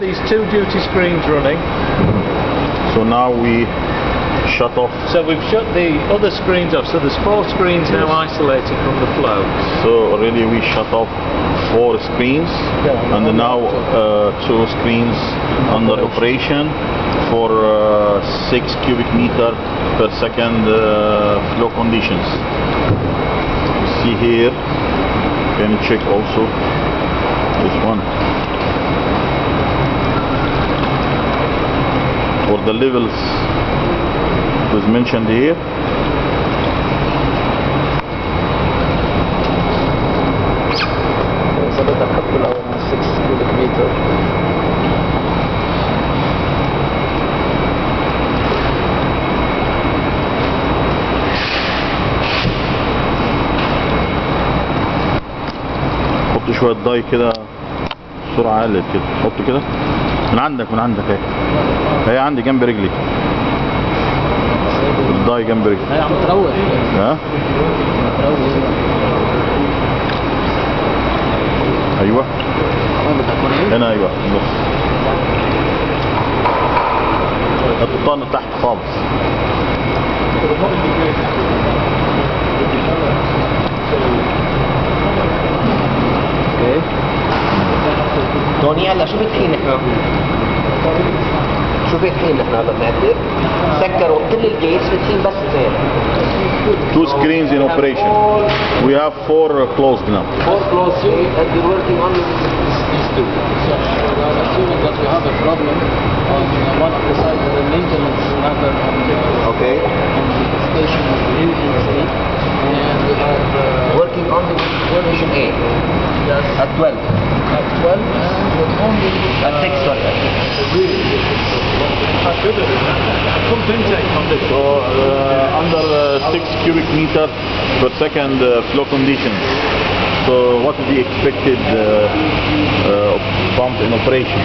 These two duty screens running. So now we shut off. So we've shut the other screens off, so there's 4 screens now isolated from the flow. So already we shut off 4 screens, and now 2 screens under operation for 6 cubic meter per second flow conditions. You see here, can you check also this one for the levels was mentioned here. It's about a couple of 6 cubic meter. حط شوية ضاي كده بسرعة عالية كده، حط كده من عندك اهي، هي عندي جنب رجلي الضاي جنب رجلي. هي عم تروح. ها؟ ايوه هنا، ايوه بص الطن تحت خالص. اوكي توني هلا شو بتحين احنا؟ شو بتحين احنا هلا بنعدل؟ سكروا كل الجيتس بتحين بس اثنين. 2 screens in operation. We have 4 closed now. 4 closed and we're working on these 2. So we are assuming that we have a problem on one of the sides of the maintenance matter on Okay. the station of the agency, and we are Working on the version A. yes, At 12. at 12 and with only At 6, sorry. Pump intake condition. So under 6 cubic meter per second flow conditions. So what is the expected pump in operation?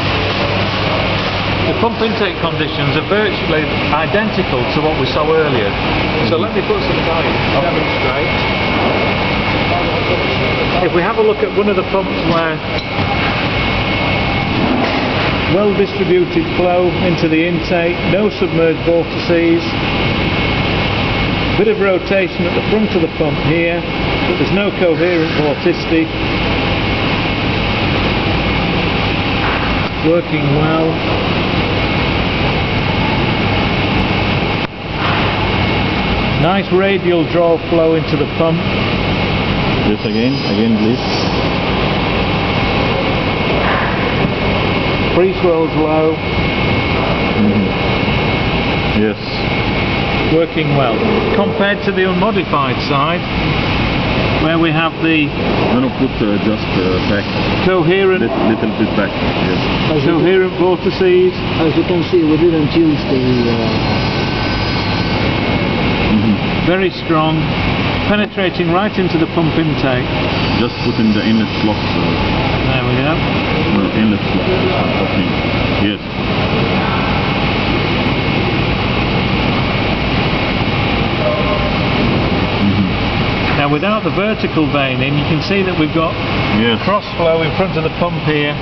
The pump intake conditions are virtually identical to what we saw earlier. So let me put some values to demonstrate. If we have a look at one of the pumps where well distributed flow into the intake, no submerged vortices, bit of rotation at the front of the pump here, but there's no coherent vorticity. Working well. Nice radial draw flow into the pump. Yes, again please. Pre-swell's low. Yes. Working well. Compared to the unmodified side, where we have the No, put just back, coherent little bit back. Yes. coherent vortices. as you can see, we didn't use the Very strong, penetrating right into the pump intake. Just put in the inlet slot. There we go. Inlet slot. Okay. Yes. Now without the vertical veining, you can see that we've got Yes. cross flow in front of the pump here.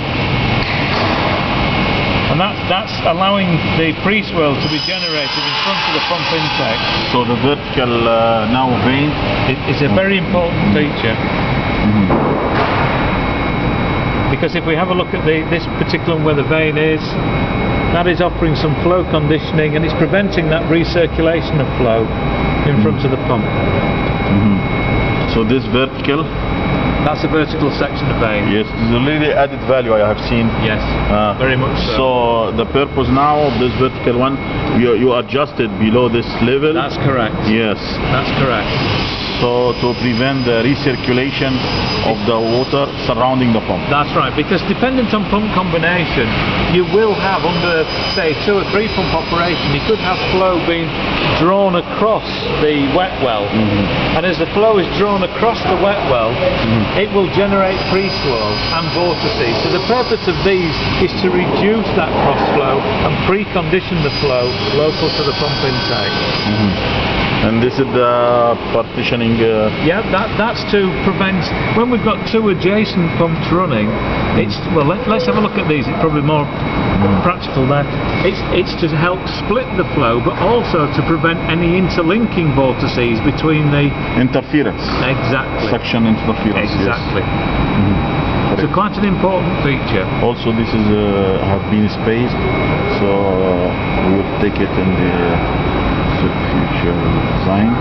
And that's allowing the pre-swell to be generated in front of the pump intake. So the vertical now vein. It's a very important feature. Because if we have a look at this particular one where the vein is, that is offering some flow conditioning and it's preventing that recirculation of flow in front of the pump. So this vertical. That's a vertical section of vein. Yes, this is a really added value I have seen. Yes, very much so. So the purpose now of this vertical one, you adjusted below this level. That's correct. Yes. That's correct. So to prevent the recirculation of the water surrounding the pump. That's right, because dependent on pump combination, you will have under, say, 2 or 3 pump operation, you could have flow being drawn across the wet well. And as the flow is drawn across the wet well, it will generate pre-swirl and vortices. So the purpose of these is to reduce that cross flow and precondition the flow local to the pump intake. And this is the partitioning. Yeah, that's to prevent, when we've got two adjacent pumps running, it's, well, let's have a look at these, it's probably more practical there. It's to help split the flow, but also to prevent any interlinking vortices between the... Interference. Exactly. Suction interference. Exactly. Yes. So quite an important feature. Also, this is have been spaced, so we will take it in the future design.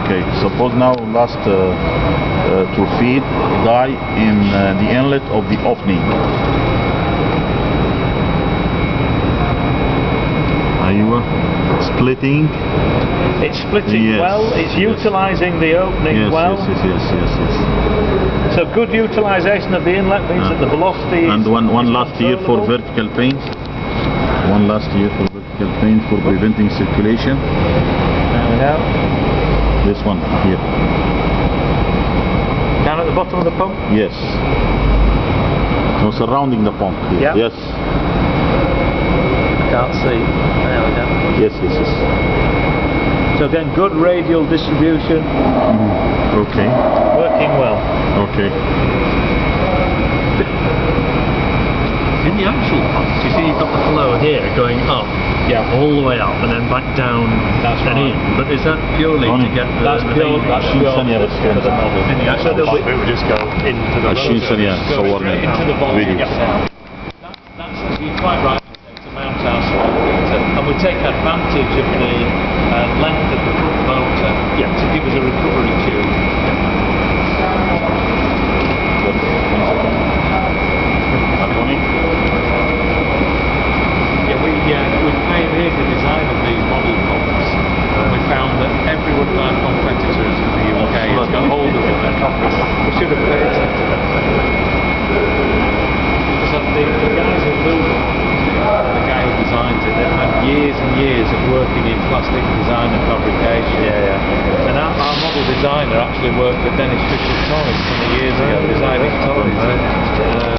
Okay, suppose now last to feed dye in the inlet of the opening. Aywa, splitting. It's splitting Yes, well, it's yes. utilising the opening Yes, well. yes. So good utilisation of the inlet means that the velocity And is one last year for controllable. vertical paint. One last year for vertical paint for preventing circulation. There we go. This one here. Down at the bottom of the pump. Yes. No, surrounding the pump here. Yeah. Yes. Can't see. There we go. Yes. So again, good radial distribution, Okay. working well. Okay. In the actual pump, you see you've got the flow here going up, all the way up, and then back down That's and right. in. But is that purely to get the, That's the pure, main that's Machine pure ثانية بس for the model. in the So actual that pump, we it would just go into the 20 ثانية go صورنا straight into the volume. فيديو. That's, you're quite right, to mount our small motor. And we take advantage of the length of the front motor to give us a recovery tube. We pioneered the design of these model pumps. We found that every one of our competitors in the UK has got hold of them. We should have patented them. So the guys who build them, the guy who designs it, they've had years and years of working in plastic design and fabrication. And our model designer actually worked for Dennis Fisher's Toys 20 years ago, designing toys.